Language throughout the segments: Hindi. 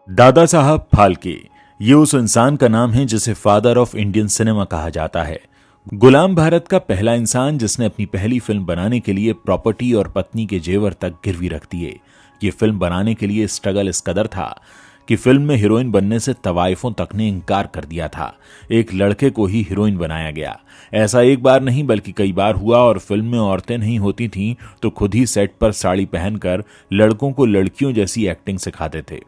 दादा साहब फाल्के ये उस इंसान का नाम है जिसे फादर ऑफ इंडियन सिनेमा कहा जाता है। गुलाम भारत का पहला इंसान जिसने अपनी पहली फिल्म बनाने के लिए प्रॉपर्टी और पत्नी के जेवर तक गिरवी रख दिए। ये फिल्म बनाने के लिए स्ट्रगल इस कदर था कि फिल्म में हीरोइन बनने से तवाइफों तक ने इनकार कर दिया था। एक लड़के को ही हीरोइन बनाया गया। ऐसा एक बार नहीं बल्कि कई बार हुआ और फिल्म में औरतें नहीं होती थीं तो खुद ही सेट पर साड़ी पहनकर लड़कों को लड़कियों जैसी एक्टिंग सिखाते थे।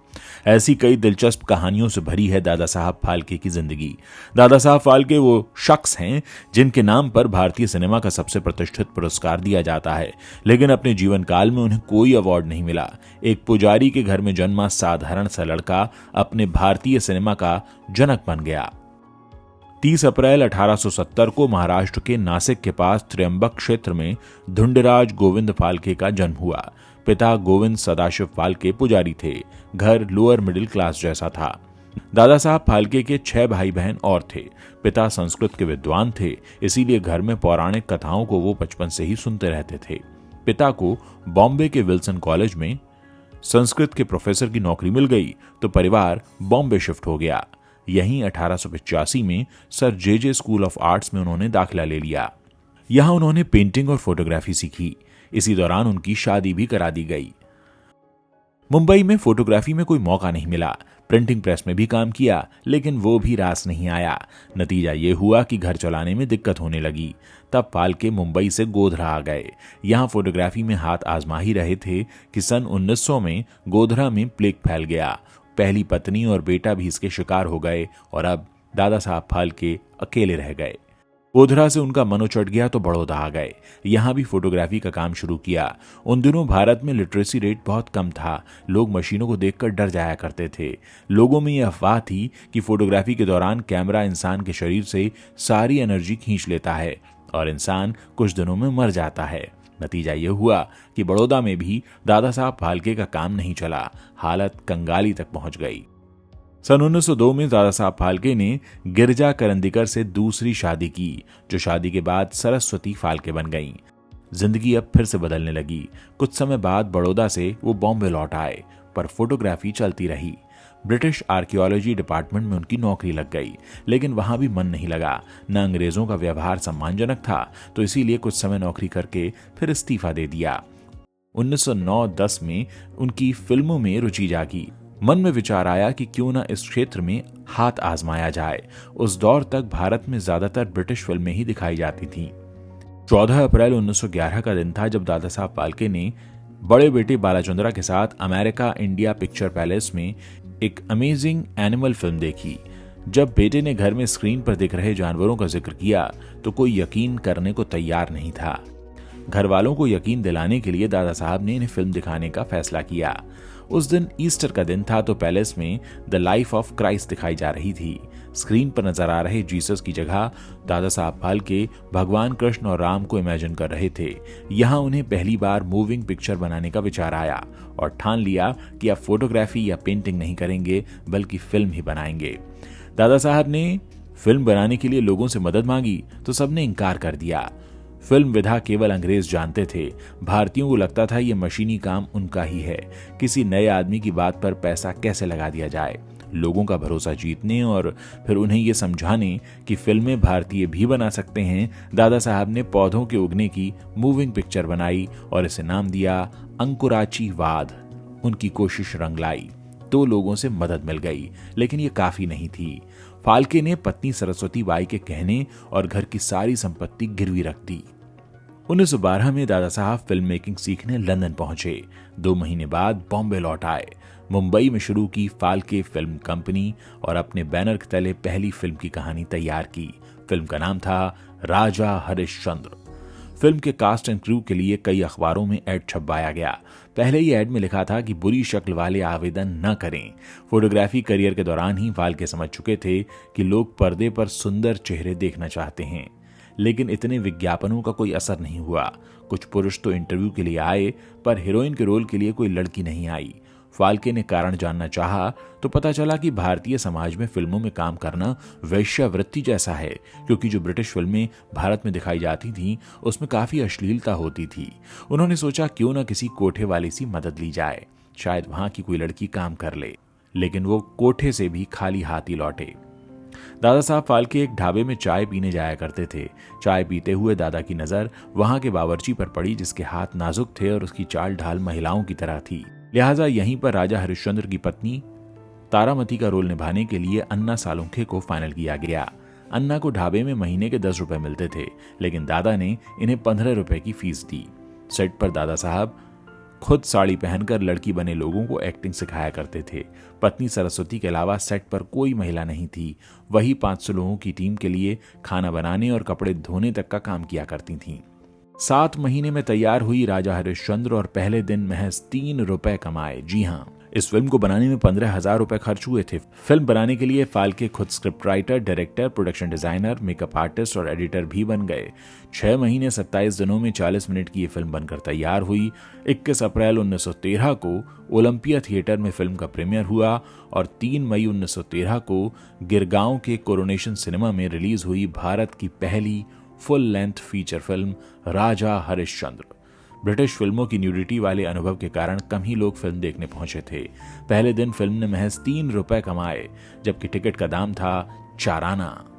ऐसी कई दिलचस्प कहानियों से भरी है दादा साहब फाल्के की जिंदगी। दादा साहब फाल्के वो शख्स हैं जिनके नाम पर भारतीय सिनेमा का सबसे प्रतिष्ठित पुरस्कार दिया जाता है, लेकिन अपने जीवन काल में उन्हें कोई अवार्ड नहीं मिला। एक पुजारी के घर में जन्मा साधारण सा लड़का अपने भारतीय सिनेमा का जनक बन गया। 30 अप्रैल 1870 को महाराष्ट्र के नासिक के पास त्र्यंबक क्षेत्र में धुंडराज गोविंद फाल्के का जन्म हुआ। पिता गोविंद सदाशिव फाल्के पुजारी थे। घर लोअर मिडिल क्लास जैसा था। दादा साहब फाल्के के 6 भाई बहन और थे। पिता संस्कृत के विद्वान थे, इसीलिए घर में पौराणिक कथाओं को वो बचपन से ही सुनते रहते थे। पिता को बॉम्बे के विल्सन कॉलेज में संस्कृत के प्रोफेसर की नौकरी मिल गई तो परिवार बॉम्बे शिफ्ट हो गया। यहीं 1885 में sir J school of arts में उन्होंने दाखिला ले लिया। यहां उन्होंने पेंटिंग और फोटोग्राफी सीखी। इसी दौरान उनकी शादी भी करा दी गई। मुंबई में फोटोग्राफी में कोई मौका नहीं मिला। प्रिंटिंग प्रेस में भी काम किया, लेकिन वो भी रास नहीं आया। नतीजा ये हुआ कि घर चलाने में दिक्कत होने लगी। तब फाल्के मुंबई से गोधरा आ गए। यहां फोटोग्राफी में हाथ आजमा ही रहे थे कि सन 1900 में गोधरा में प्लेग फैल गया। पहली पत्नी और बेटा भी इसके शिकार हो गए और अब दादा साहब फाल्के अकेले रह गए। गोधरा से उनका मन उचट गया तो बड़ौदा आ गए। यहां भी फोटोग्राफी का काम शुरू किया। उन दिनों भारत में लिटरेसी रेट बहुत कम था। लोग मशीनों को देखकर डर जाया करते थे। लोगों में यह अफवाह थी कि फोटोग्राफी के दौरान कैमरा इंसान के शरीर से सारी एनर्जी खींच लेता है और इंसान कुछ दिनों में मर जाता है। नतीजा यह हुआ कि बड़ौदा में भी दादा साहब फाल्के का काम नहीं चला। हालत कंगाली तक पहुंच गई। सन 1902 में दादा साहब फाल्के ने गिरजा करंदीकर से दूसरी शादी की, जो शादी के बाद सरस्वती फाल्के बन गईं। जिंदगी अब फिर से बदलने लगी। कुछ समय बाद बड़ौदा से वो बॉम्बे लौट आए, पर फोटोग्राफी चलती रही। ब्रिटिश आर्कियोलॉजी डिपार्टमेंट में उनकी नौकरी लग गई, लेकिन वहां भी मन नहीं लगा। न अंग्रेजों का व्यवहार सम्मानजनक था, तो इसीलिए कुछ समय नौकरी करके फिर इस्तीफा दे दिया। 1909-10 में उनकी फिल्मों में रुचि जागी। मन में विचार आया कि क्यों न इस क्षेत्र में हाथ आजमाया जाए। उस दौर तक भारत में ज्यादातर ब्रिटिश फिल्में ही दिखाई जाती थीं। 14 अप्रैल 1911 का दिन था जब दादा साहब फाल्के ने बड़े बेटे बालाचंद्रा के साथ अमेरिका इंडिया पिक्चर पैलेस में एक अमेजिंग एनिमल फिल्म देखी। जब बेटे ने घर में स्क्रीन पर दिख रहे जानवरों का जिक्र किया तो कोई यकीन करने को तैयार नहीं था। घर वालों को यकीन दिलाने के लिए दादा साहब ने इन्हें फिल्म दिखाने का फैसला किया। उस दिन ईस्टर का दिन था तो पैलेस में द लाइफ ऑफ क्राइस्ट दिखाई जा रही थी। स्क्रीन पर नजर आ रहे जीसस की जगह दादा साहब फाल्के भगवान कृष्ण और राम को इमेजिन कर रहे थे। यहां उन्हें पहली बार मूविंग पिक्चर बनाने का विचार आया और ठान लिया कि अब फोटोग्राफी या पेंटिंग नहीं करेंगे बल्कि फिल्म ही बनाएंगे। दादा साहब ने फिल्म बनाने के लिए लोगों से मदद मांगी तो सबने इनकार कर दिया। फिल्म विधा केवल अंग्रेज जानते थे। भारतीयों को लगता था ये मशीनी काम उनका ही है। किसी नए आदमी की बात पर पैसा कैसे लगा दिया जाए। लोगों का भरोसा जीतने और फिर उन्हें ये समझाने कि फिल्में भारतीय भी बना सकते हैं, दादा साहब ने पौधों के उगने की मूविंग पिक्चर बनाई और इसे नाम दिया अंकुराची वाद। उनकी कोशिश रंग लाई तो लोगों से मदद मिल गई, लेकिन ये काफी नहीं थी। फाल्के ने पत्नी सरस्वती बाई के कहने और घर की सारी संपत्ति गिरवी रख दी। 1912 में दादा साहब फिल्म मेकिंग सीखने लंदन पहुंचे। 2 महीने बाद बॉम्बे लौट आए। मुंबई में शुरू की फाल्के फिल्म कंपनी और अपने बैनर के तले पहली फिल्म की कहानी तैयार की। फिल्म का नाम था राजा हरिश्चंद्र। फिल्म के कास्ट एंड क्रू के लिए कई अखबारों में एड छपवाया गया। पहले ही एड में लिखा था कि बुरी शक्ल वाले आवेदन न करें। फोटोग्राफी करियर के दौरान ही फाल्के समझ चुके थे कि लोग पर्दे पर सुंदर चेहरे देखना चाहते हैं, लेकिन इतने विज्ञापनों का कोई असर नहीं हुआ। कुछ पुरुष तो इंटरव्यू के लिए आए, पर हीरोइन के रोल के लिए कोई लड़की नहीं आई। फाल्के ने कारण जानना चाहा तो पता चला कि भारतीय समाज में फिल्मों में काम करना वेश्यावृत्ति जैसा है, क्योंकि जो ब्रिटिश फिल्में भारत में दिखाई जाती थीं उसमें काफी अश्लीलता होती थी। उन्होंने सोचा क्यों न किसी कोठे वाले सी मदद ली जाए, शायद वहां की कोई लड़की काम कर ले। लेकिन वो कोठे से भी खाली हाथ ही लौटे। दादा साहब फाल्के एक ढाबे में चाय पीने जाया करते थे। चाय पीते हुए दादा की नजर वहां के बावर्ची पर पड़ी, जिसके हाथ नाजुक थे और उसकी चाल ढाल महिलाओं की तरह थी। लिहाजा यहीं पर राजा हरिश्चंद्र की पत्नी तारामती का रोल निभाने के लिए अन्ना सालुंखे को फाइनल किया गया। अन्ना को ढाबे में महीने के 10 रुपए मिलते थे, लेकिन दादा ने इन्हें 15 रुपए की फीस दी। सेट पर दादा साहब खुद साड़ी पहनकर लड़की बने लोगों को एक्टिंग सिखाया करते थे। पत्नी सरस्वती के अलावा सेट पर कोई महिला नहीं थी। वही 500 लोगों की टीम के लिए खाना बनाने और कपड़े धोने तक का काम किया करती थीं। 7 महीने में तैयार हुई राजा हरिश्चंद्र और पहले दिन महज 3 रुपए कमाए। जी हाँ, इस फिल्म को बनाने में 15,000 रुपए खर्च हुए थे। फिल्म बनाने के लिए फाल्के खुद script writer, director, production designer, makeup artist और एडिटर भी बन गए। 6 महीने 27 दिनों में 40 मिनट की ये फिल्म बनकर तैयार हुई। 21 अप्रैल 1913 को ओलंपिया थिएटर में फिल्म का प्रीमियर हुआ और 3 मई 1913 को गिरगांव के कोरोनेशन सिनेमा में रिलीज हुई भारत की पहली फुल लेंथ फीचर फिल्म राजा हरिश्चंद्र। ब्रिटिश फिल्मों की न्यूडिटी वाले अनुभव के कारण कम ही लोग फिल्म देखने पहुंचे थे। पहले दिन फिल्म ने महज 3 रुपए कमाए, जबकि टिकट का दाम था 4 आना।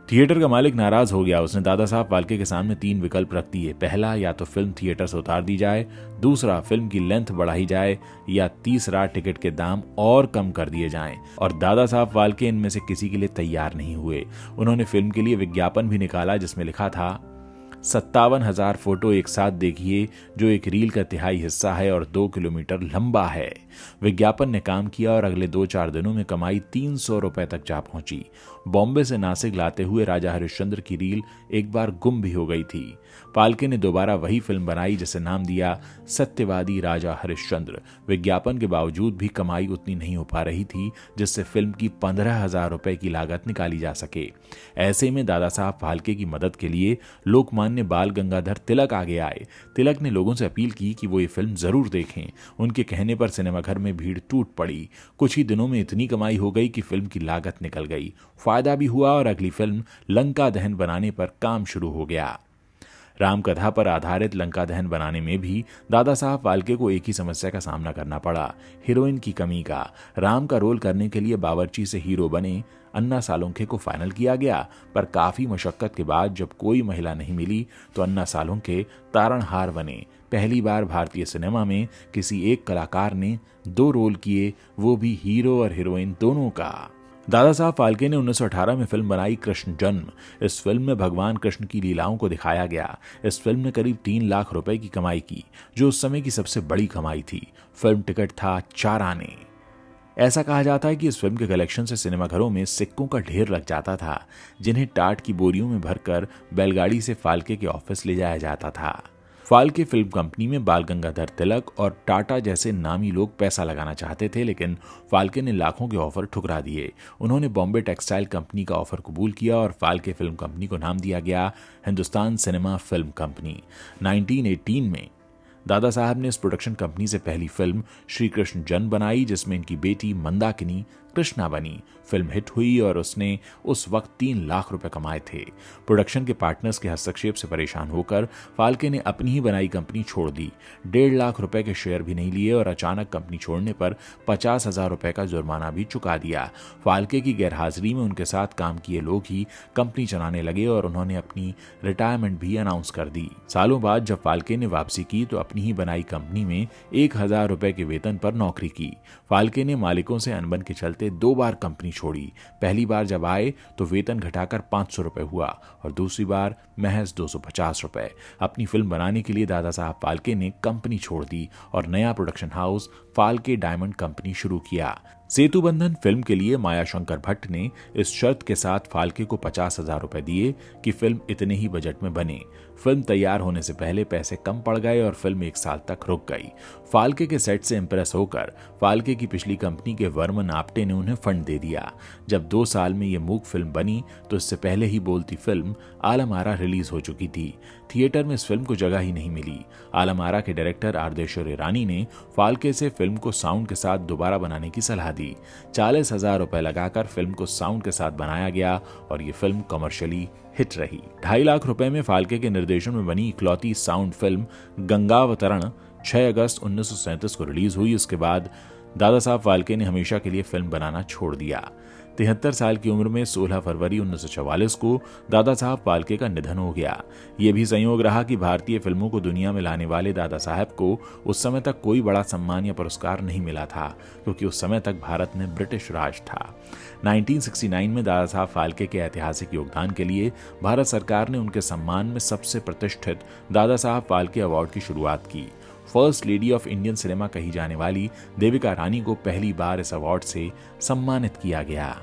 थिएटर का मालिक नाराज हो गया। उसने दादा साहब फाल्के के सामने 3 विकल्प रख दिए। पहला, या तो फिल्म थिएटर से उतार दी जाए, दूसरा, फिल्म की लेंथ बढ़ाई जाए, या तीसरा, टिकट के दाम और कम कर दिए जाएं। और दादा साहब फाल्के इनमें से किसी के लिए तैयार नहीं हुए। उन्होंने फिल्म के लिए विज्ञापन भी निकाला, जिसमें लिखा था 57,000 फोटो एक साथ देखिए, जो एक रील का तिहाई हिस्सा है और 2 किलोमीटर लंबा है। विज्ञापन ने काम किया और अगले 2-4 दिनों में कमाई 300 रुपए तक जा पहुंची। बॉम्बे से नासिक लाते हुए राजा हरिश्चंद्र की रील एक बार गुम भी हो गई थी। फाल्के ने दोबारा वही फिल्म बनाई, जिसे नाम दिया सत्यवादी राजा हरिश्चंद्र। विज्ञापन के बावजूद भी कमाई उतनी नहीं हो पा रही थी जिससे फिल्म की 15,000 रुपए की लागत निकाली जा सके। ऐसे में दादा साहब फाल्के की मदद के लिए लोकमान्य बाल गंगाधर तिलक आगे आए। तिलक ने लोगों से अपील की कि वो ये फिल्म जरूर देखें। उनके कहने पर सिनेमाघर में भीड़ टूट पड़ी। कुछ ही दिनों में इतनी कमाई हो गई कि फिल्म की लागत निकल गई। फायदा भी हुआ और अगली फिल्म लंका दहन बनाने पर काम शुरू हो गया। रामकथा पर आधारित लंका दहन बनाने में भी दादा साहब फाल्के को एक ही समस्या का सामना करना पड़ा, हीरोइन की कमी का। राम का रोल करने के लिए बावर्ची से हीरो बने अन्ना सालुंखे को फाइनल किया गया, पर काफी मशक्कत के बाद जब कोई महिला नहीं मिली तो अन्ना सालुंखे तारणहार बने। पहली बार भारतीय सिनेमा में किसी एक कलाकार ने 2 रोल किए, वो भी हीरो और हीरोइन दोनों का। दादा साहब फाल्के ने 1918 में फिल्म बनाई कृष्ण जन्म। इस फिल्म में भगवान कृष्ण की लीलाओं को दिखाया गया। इस फिल्म ने करीब 3 लाख रुपए की कमाई की, जो उस समय की सबसे बड़ी कमाई थी। फिल्म टिकट था 4 आने। ऐसा कहा जाता है कि इस फिल्म के कलेक्शन से सिनेमाघरों में सिक्कों का ढेर लग जाता था, जिन्हें टाट की बोरियों में भरकर बैलगाड़ी से फाल्के के ऑफिस ले जाया जाता था। फाल्के फिल्म कंपनी में बाल गंगाधर तिलक और टाटा जैसे नामी लोग पैसा लगाना चाहते थे, लेकिन फाल्के ने लाखों के ऑफर ठुकरा दिए। उन्होंने बॉम्बे टेक्सटाइल कंपनी का ऑफर कबूल किया और फाल्के फिल्म कंपनी को नाम दिया गया हिंदुस्तान सिनेमा फिल्म कंपनी। 1918 में दादा साहब ने इस प्रोडक्शन कंपनी से पहली फिल्म श्री कृष्ण जन्म बनाई, जिसमें इनकी बेटी मंदाकिनी कृष्णा बनी। फिल्म हिट हुई और उसने उस वक्त 3 लाख रुपए कमाए थे। प्रोडक्शन के पार्टनर्स के हस्तक्षेप से परेशान होकर फाल्के ने अपनी ही बनाई कंपनी छोड़ दी। 1.5 लाख रुपए के शेयर भी नहीं लिए और अचानक कंपनी छोड़ने पर 50,000 रुपए का जुर्माना भी चुका दिया। फाल्के की गैरहाजिरी में उनके साथ काम किए लोग ही कंपनी चलाने लगे और उन्होंने अपनी रिटायरमेंट भी अनाउंस कर दी। सालों बाद जब फाल्के ने वापसी की तो अपनी ही बनाई कंपनी में 1,000 रुपए के वेतन पर नौकरी की। फाल्के ने मालिकों से अनबन के चलते 2 बार कंपनी छोड़ी। पहली बार जब आए तो वेतन घटाकर 500 रुपए हुआ और दूसरी बार महज 250 रुपए। अपनी फिल्म बनाने के लिए दादा साहब फाल्के ने कंपनी छोड़ दी और नया production house Phalke diamond company शुरू किया। सेतुबंधन फिल्म के लिए मायाशंकर भट्ट ने इस शर्त के साथ फाल्के को 50,000 रुपए दिए कि फिल्म इतने ही बजट में बने। फिल्म तैयार होने से पहले पैसे कम पड़ गए और फिल्म 1 साल तक रुक गई। फाल्के के सेट से इंप्रेस होकर फाल्के की पिछली कंपनी के वर्मन आप्टे ने उन्हें फंड दे दिया। जब 2 साल में ये मूक फिल्म बनी तो इससे पहले ही बोलती फिल्म आलम आरा रिलीज हो चुकी थी। थिएटर में इस फिल्म को जगह ही नहीं मिली। आलम आरा के डायरेक्टर आरदेश्वर ईरानी ने फाल्के से फिल्म को साउंड के साथ दोबारा बनाने की सलाह दी। 40,000 रुपए लगाकर फिल्म को साउंड के साथ बनाया गया और ये फिल्म कमर्शियली हिट रही। 2.5 लाख रुपए में फाल्के के निर्देशन में बनी इकलौती साउंड फिल्म गंगावतरण 6 अगस्त 1937 को रिलीज हुई। उसके बाद दादा साहब फाल्के ने हमेशा के लिए फिल्म बनाना छोड़ दिया। 73 साल की उम्र में 16 फरवरी 1944 को दादा साहब फाल्के का निधन हो गया। ये भी संयोग रहा कि भारतीय फिल्मों को दुनिया में लाने वाले दादा साहब को उस समय तक कोई बड़ा सम्मान या पुरस्कार नहीं मिला था, क्योंकि उस समय तक भारत में ब्रिटिश राज था। 1969 में दादा साहब फाल्के के ऐतिहासिक योगदान के लिए भारत सरकार ने उनके सम्मान में सबसे प्रतिष्ठित दादा साहब फाल्के अवार्ड की शुरुआत की। First lady of Indian cinema कही जाने वाली देविका रानी को पहली बार इस अवार्ड से सम्मानित किया गया।